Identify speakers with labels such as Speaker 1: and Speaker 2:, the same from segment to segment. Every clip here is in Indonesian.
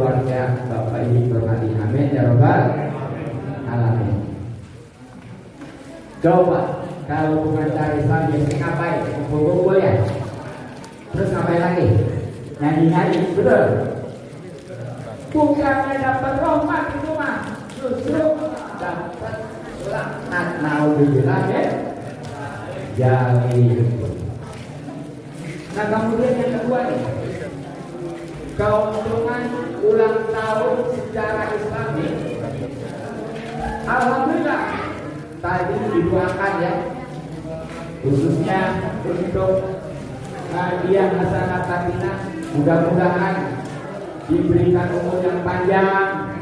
Speaker 1: keluarga Bapak Ibu berhati. Amin ya Rabbal alamin. Coba kalau pengacara Islam biasanya ngapain? Kumpul-kumpul ya. Terus ngapain lagi? Nyanyi-nyanyi, betul? Bukannya dapat rahmat itu mah, justru dapat laknat. Naudzubillah ya. Jadi. Nah kemudian yang kedua nih, keuntungan ulang tahun secara Islami. Alhamdulillah tadi didoakan ya, khususnya untuk hadiah masyarakat Latina, mudah-mudahan diberikan umur yang panjang,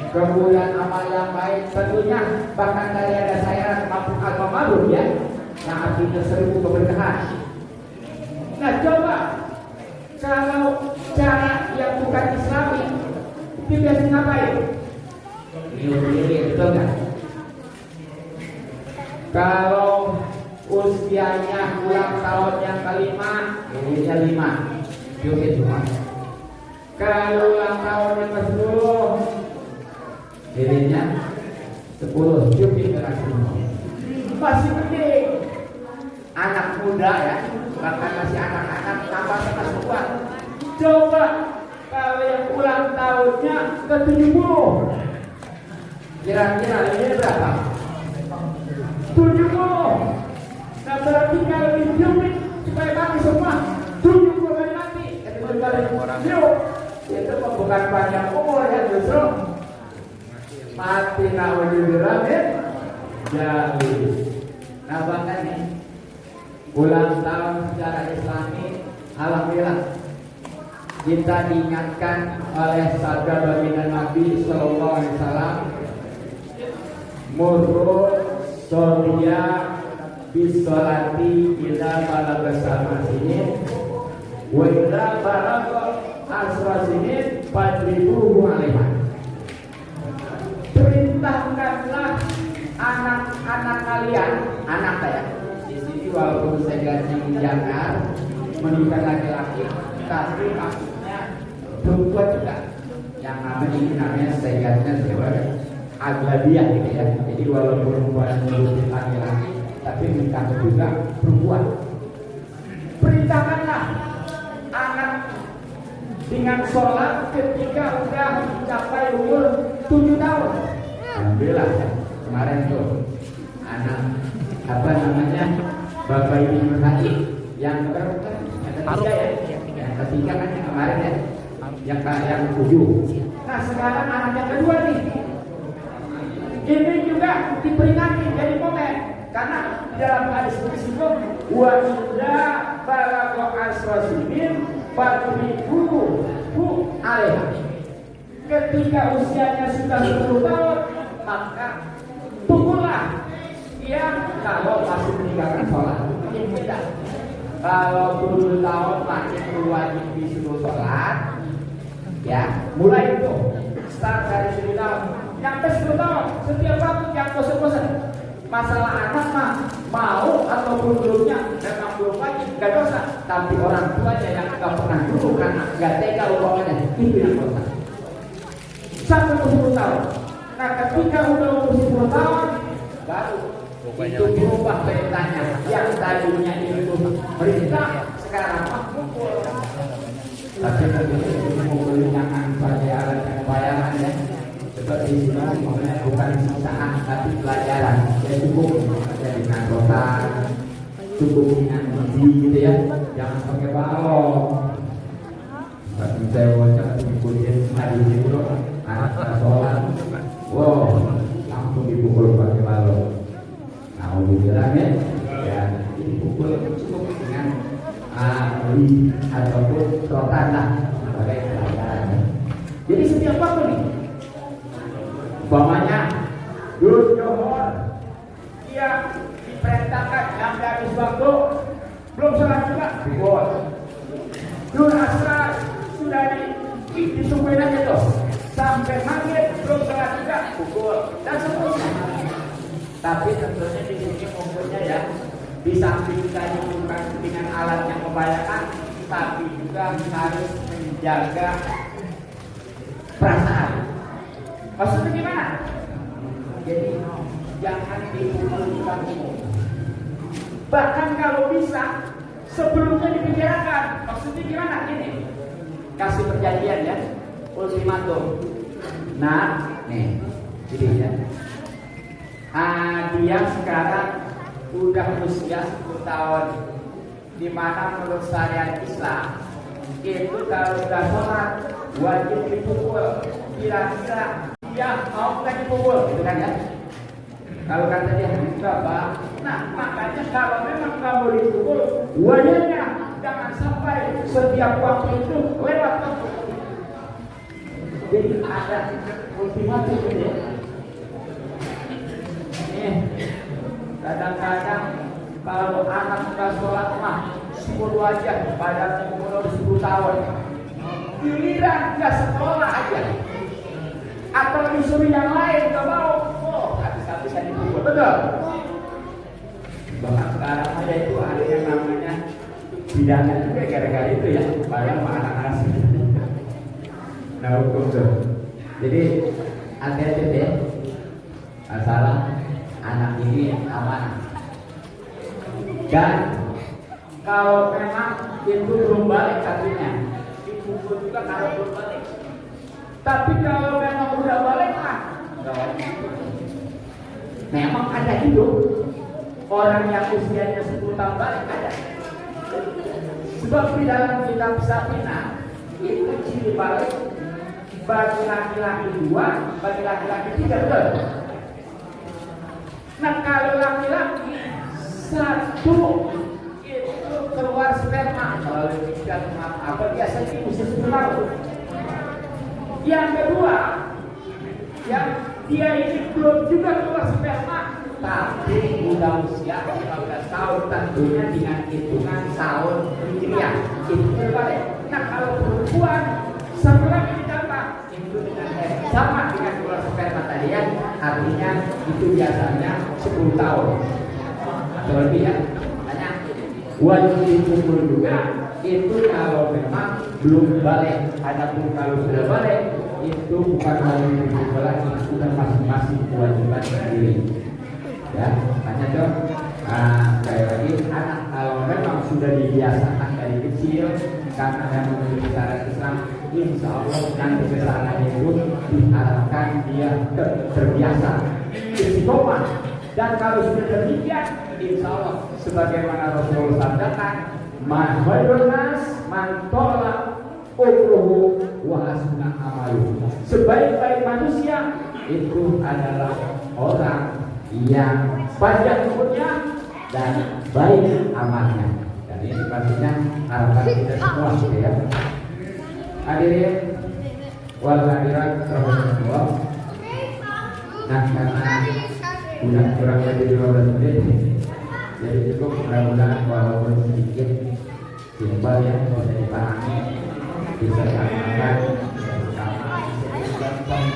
Speaker 1: kemudian amal yang baik, tentunya bahkan tadi ada saya mampu atau malu ya, yang artinya 1000 keberkahan. Nah coba kalau cara yang bukan Islami itu biasa ngapain? Betul nggak? Kalau usianya ulang tahun yang kelima, ininya 5, Yukit semua. Kalau ulang tahun yang ke-10, ininya 10, Yukit semua. Masih penting, anak muda ya, bahkan masih anak-anak tambah kuat. Coba kalau yang ulang tahunnya ke-70, kira-kira ini berapa? 70. Nah berarti kalau dihidup supaya mati semua 70 kali mati. Yuk, itu bukan panjang umur ya, justru mati naudzubillah ya. Jadi, nah bahkan nih ulang tahun secara Islami, alhamdulillah kita diingatkan oleh sabda baginda Nabi Sallallahu Alaihi Wasallam, murru soria bisolati ila balaga sama sini, wa ila balaga asra sini, fadribuhu alaiha. Perintahkanlah anak-anak kalian, anak saya di sini walaupun saya gaji jangan menikah laki-laki, tapi maksudnya perempuan juga. Yang namanya saya gajinya sebagai aglabiah gitu ya. Jadi walaupun perempuan menjadi laki-laki, tapi menikah juga perempuan. Perintahkanlah anak dengan sholat ketika sudah mencapai umur 7 tahun. Alhamdulillah ya. Kemarin tuh anak apa namanya Bapak Ibu berhati yang berapa? Yang ketiga ya. Yang ketiga kan yang kemarin ya. Yang 7. Nah sekarang anak yang kedua nih. Ini juga diperingati jadi momen karena di dalam hadis itu wa idza balagha asrasinin fadribuhu alaiha. Ketika usianya sudah 10 tahun maka pukullah dia kalau masih meninggalkan sholat. Ini beda. Kalau 10 tahun masih wajib disuruh sholat, ya mulai itu start dari 10 tahun. Sampai 10 tahun, setiap waktu yang bosan-bosan. Masalah anak mah mau atau belumnya memang belum wajib, gak dosa. Tapi orang tuanya yang gak pernah dulu karena gak tega umpamanya, itu yang dosa. Sampai 10 tahun. Nah ketika udah umur 10 tahun, baru itu berubah perintahnya. Yang tadinya itu perintah, sekarang mah pukul. Tapi pukul jangan bayaran ya. Seperti ini bukan siksaan tapi pelajaran. Ya cukup dengan rotan, cukup dengan gizi gitu ya. Jangan pakai balok. Tapi saya wajar dipukulin hari itu anak sholat. Wow, langsung dipukul pakai balok. Nah, bilang ya dipukul cukup dengan ataupun rotan lah sebagai pelajaran. Jadi setiap waktu nih. Umpamanya Dul Johor dia diperintahkan yang habis waktu belum sholat juga pukul. Dul Asrar sudah disukuin aja tuh sampai maghrib belum sholat juga pukul dan seterusnya. Tapi tentunya di sini umumnya ya di samping tadi bukan dengan alat yang membahayakan, tapi juga harus menjaga Maksudnya gimana? Jadi jangan dipukul-pukulkan umum. Bahkan kalau bisa sebelumnya dibicarakan. Maksudnya gimana? Ini kasih perjanjian ya, ultimatum. Nah, nih, jadi ya. Dia sekarang udah usia 10 tahun, di mana menurut syariat Islam itu kalau sudah sholat wajib dipukul. Kira-kira dia mau nggak dipukul, gitu kan ya? Kalau kata dia enggak, Pak. Nah, makanya kalau memang kamu dipukul, wajibnya jangan sampai setiap waktu itu lewat waktu. Jadi ada ultimatum ini. Kadang-kadang kalau anak sudah sholat mah 10 aja, pada umur 10 tahun. Giliran nggak sekolah aja, atau disuruh yang lain nggak mau, habis-habisan dipukul, betul? Bahkan sekarang ada itu ada yang namanya pidana juga gara-gara itu ya, padahal mah anak-anak sih. Nah, hukum tuh. Jadi hati-hati deh, masalah anak ini aman. Dan kalau memang itu belum balik artinya dipukul juga kalau belum balik. Tapi kalau memang udah balik mah memang ada hidup orang yang usianya 10 tahun balik ada. Sebab di dalam kitab Safinah itu ciri balik bagi laki-laki 2, bagi laki-laki 3, betul? Nah, kalau laki-laki 1 itu keluar sperma, kalau tidak apa biasanya itu usia 10 tahun. Yang kedua, yang dia ini belum juga keluar sperma, tapi udah usia 15 tahun, tentunya dengan hitungan tahun hijriah itu berbalik. Nah, kalau perempuan setelah ditambah itu dengan sama dengan keluar sperma tadi ya, artinya itu biasanya 10 tahun atau lebih ya. Tanya wajib dipukul juga itu kalau memang belum balik. Adapun kalau sudah balik itu bukan wajib dipukul lagi, bukan masing-masing kewajiban sendiri. Ya, tanya dong. Sekali lagi anak kalau memang sudah dibiasakan dari kecil karena yang memiliki syarat Islam, insya Allah nanti kesana itu diharapkan dia terbiasa istiqomah. Dan kalau sudah demikian, insya Allah sebagaimana Rasulullah sabdakan, man khairun nas man tola umruhu wa hasuna amaluhu. Sebaik-baik manusia itu adalah orang yang panjang umurnya dan baik amalnya. Dan ini pastinya harapan kita semua, ya. Hadirin wal hadirat rahimahullah. Nah, karena udah kurang lebih 15 menit, jadi cukup, mudah-mudahan walaupun sedikit simpel ya, bisa dipahami, bisa diamalkan bersama gampang.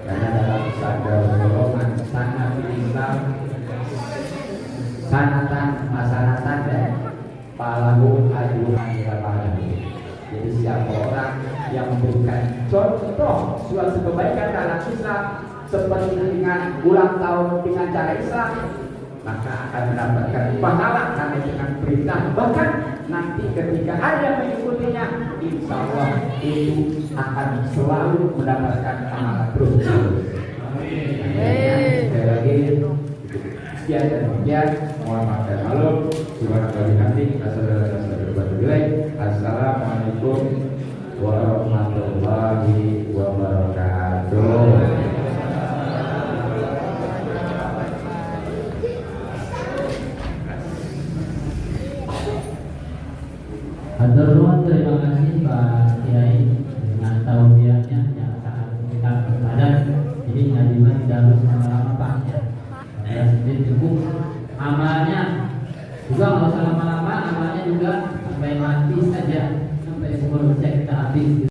Speaker 1: Karena dalam sabda Rasulullah sangat Islam sanatan masanatan dan palahu ajuhan palahu. Jadi siapa orang yang memberikan contoh suatu kebaikan dalam Islam seperti dengan ulang tahun dengan cara Islam, maka akan mendapatkan pahala karena dengan perintah. Bahkan nanti ketika ada yang mengikutinya, insya Allah itu akan selalu mendapatkan pahala terus. Sekali lagi sekian dan sekian, mohon maaf dan maklum. Assalamualaikum warahmatullahi wabarakatuh.
Speaker 2: Haturnuhun, terima kasih Pak Kiai dengan tausiahnya yang sangat kita berpadan. Jadi ngajinya tidak harus lama-lama Pak. Saya sendiri cukup amalnya juga nggak usah lama-lama, amalnya juga sampai mati saja, sampai seluruh kita habis.